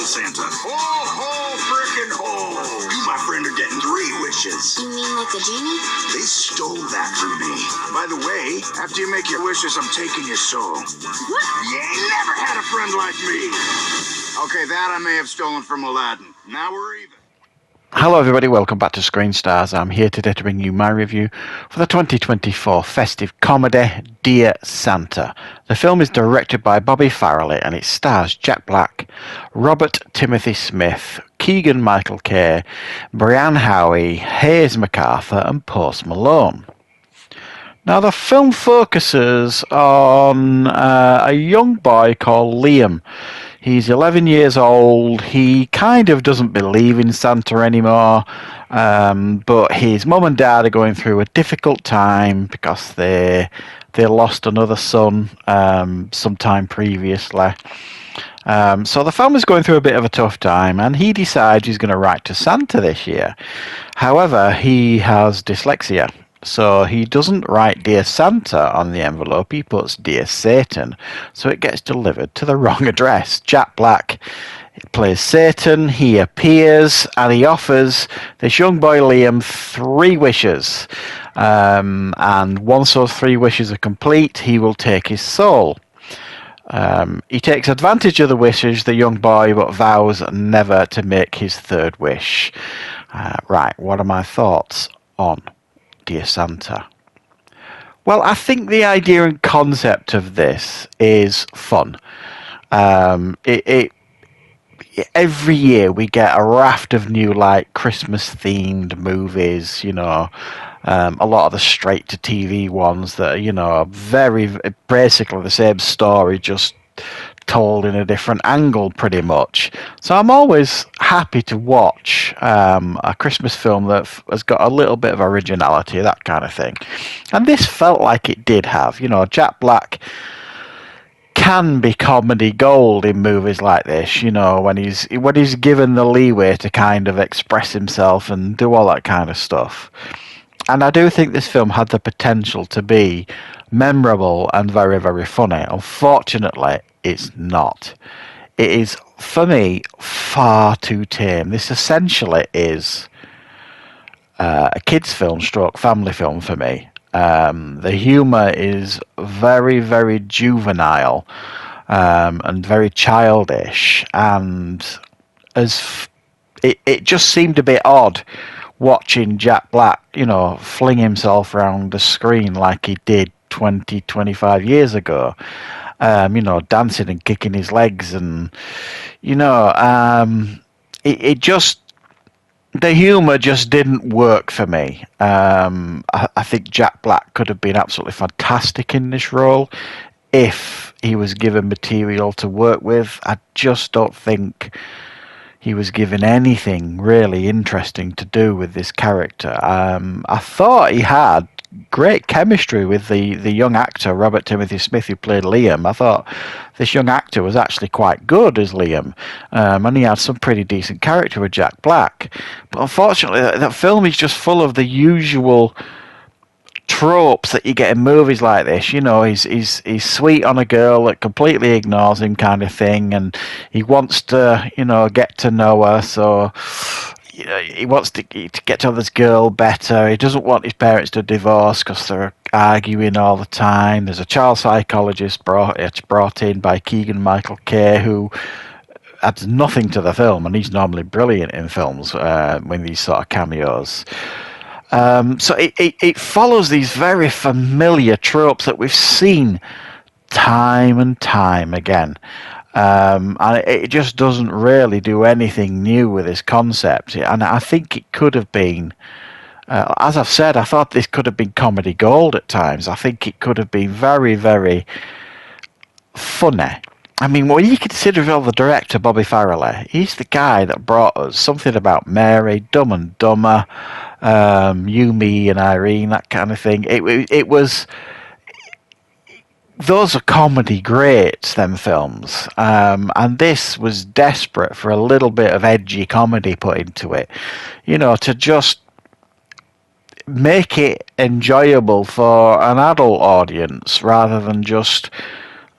Santa. Ho, ho, frickin' ho! You, my friend, are getting 3 wishes. You mean like a genie? They stole that from me. By the way, after you make your wishes, I'm taking your soul. What? You ain't never had a friend like me. Okay, that I may have stolen from Aladdin. Now we're even. Hello everybody, welcome back to Screenstars. I'm here today to bring you my review for the 2024 festive comedy Dear Santa. The film is directed by Bobby Farrelly and it stars Jack Black, Robert Timothy Smith, Keegan-Michael Kay, Brian Howie, Hayes MacArthur and Post Malone. Now the film focuses on a young boy called Liam. He's 11 years old. He kind of doesn't believe in Santa anymore, but his mum and dad are going through a difficult time because they lost another son sometime previously. So the family's going through a bit of a tough time, and he decides he's going to write to Santa this year. However, he has dyslexia. So he doesn't write Dear Santa on the envelope, he puts Dear Satan, so it gets delivered to the wrong address. Jack Black plays Satan, he appears and he offers this young boy Liam 3 wishes. And once those 3 wishes are complete, he will take his soul. He takes advantage of the wishes, the young boy, but vows never to make his 3rd wish. Right, what are my thoughts on Dear Santa? Well, I think the idea and concept of this is fun. Every year we get a raft of new Christmas themed movies, a lot of the straight to TV ones that are, very basically the same story, just told in a different angle pretty much. So I'm always happy to watch a Christmas film that has got a little bit of originality, that kind of thing. And this felt like it did have. Jack Black can be comedy gold in movies like this, when he's given the leeway to kind of express himself and do all that kind of stuff. And I do think this film had the potential to be memorable and very, very funny. Unfortunately, it's not. It is, for me, far too tame. This essentially is a kids' film stroke family film for me. The humour is very, very juvenile and very childish, and it just seemed a bit odd watching Jack Black, fling himself around the screen like he did 25 years ago. Dancing and kicking his legs, and it just, the humour just didn't work for me. I think Jack Black could have been absolutely fantastic in this role if he was given material to work with. I just don't think he was given anything really interesting to do with this character. I thought he had great chemistry with the young actor Robert Timothy Smith who played Liam. I thought this young actor was actually quite good as Liam, and he had some pretty decent character with Jack Black. But unfortunately, that film is just full of the usual tropes that you get in movies like this. He's sweet on a girl that completely ignores him, kind of thing, and he wants to get to know her, so he wants to get to know this girl better. He doesn't want his parents to divorce because they're arguing all the time. There's a child psychologist brought in by Keegan-Michael Kay who adds nothing to the film, and he's normally brilliant in films when these sort of cameos. So it follows these very familiar tropes that we've seen time and time again. And it just doesn't really do anything new with this concept. And I think it could have been, as I've said, I thought this could have been comedy gold at times. I think it could have been very, very funny. I mean, when you consider the director, Bobby Farrelly, he's the guy that brought us Something About Mary, Dumb and Dumber, You, Me and Irene, that kind of thing. It was... Those are comedy greats, them films. And this was desperate for a little bit of edgy comedy put into it. To just make it enjoyable for an adult audience rather than just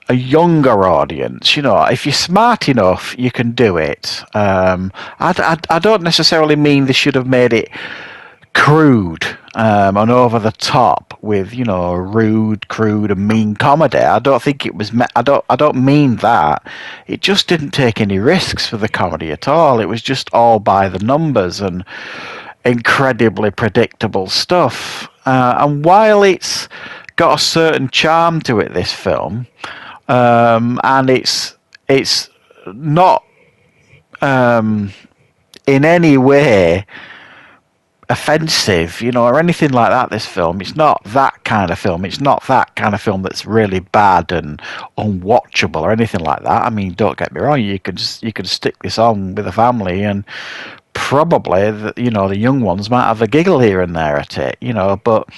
a younger audience. You know, if you're smart enough, you can do it. I don't necessarily mean they should have made it crude and over the top with, you know, rude, crude, and mean comedy. I don't think it was. I don't mean that. It just didn't take any risks for the comedy at all. It was just all by the numbers and incredibly predictable stuff. And while it's got a certain charm to it, this film, and it's not in any way offensive, you know, or anything like that. This film, it's not that kind of film. It's not that kind of film that's really bad and unwatchable or anything like that. I mean, don't get me wrong. You could stick this on with a family and probably, you know, the young ones might have a giggle here and there at it, you know, but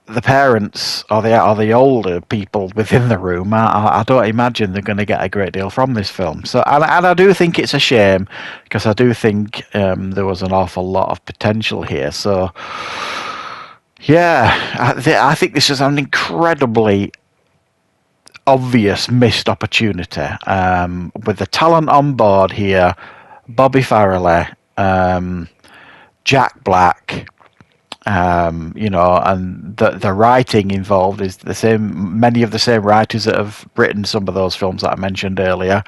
the parents or the older people within the room, I don't imagine they're going to get a great deal from this film. So, and I do think it's a shame because I do think there was an awful lot of potential here. So, yeah, I think this is an incredibly obvious missed opportunity. With the talent on board here, Bobby Farrelly, Jack Black. You know, and the writing involved is the same. Many of the same writers that have written some of those films that I mentioned earlier.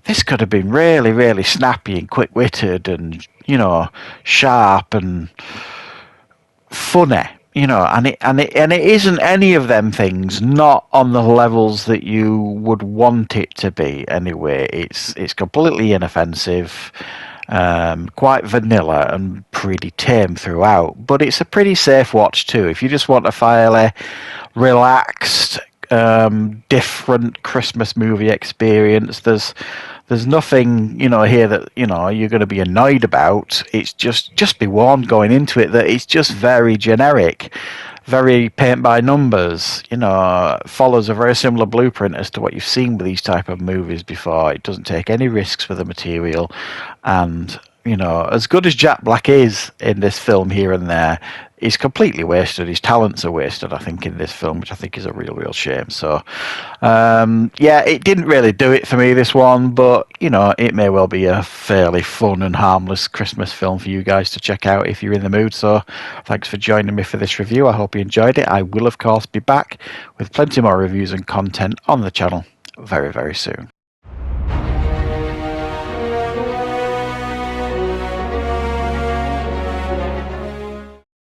This could have been really, really snappy and quick-witted, and, you know, sharp and funny. You know, and it isn't any of them things. Not on the levels that you would want it to be. Anyway, it's completely inoffensive. Quite vanilla and pretty tame throughout, but it's a pretty safe watch too. If you just want a fairly relaxed, different Christmas movie experience, there's nothing, you know, here that, you know, you're going to be annoyed about. It's just be warned going into it that it's just very generic, very paint by numbers, you know, follows a very similar blueprint as to what you've seen with these type of movies before. It doesn't take any risks with the material, and, you know, as good as Jack Black is in this film here and there, he's completely wasted. His talents are wasted, I think, in this film, which I think is a real shame. So, yeah, it didn't really do it for me, this one, but, you know, it may well be a fairly fun and harmless Christmas film for you guys to check out if you're in the mood. So, thanks for joining me for this review. I hope you enjoyed it. I will, of course, be back with plenty more reviews and content on the channel very soon.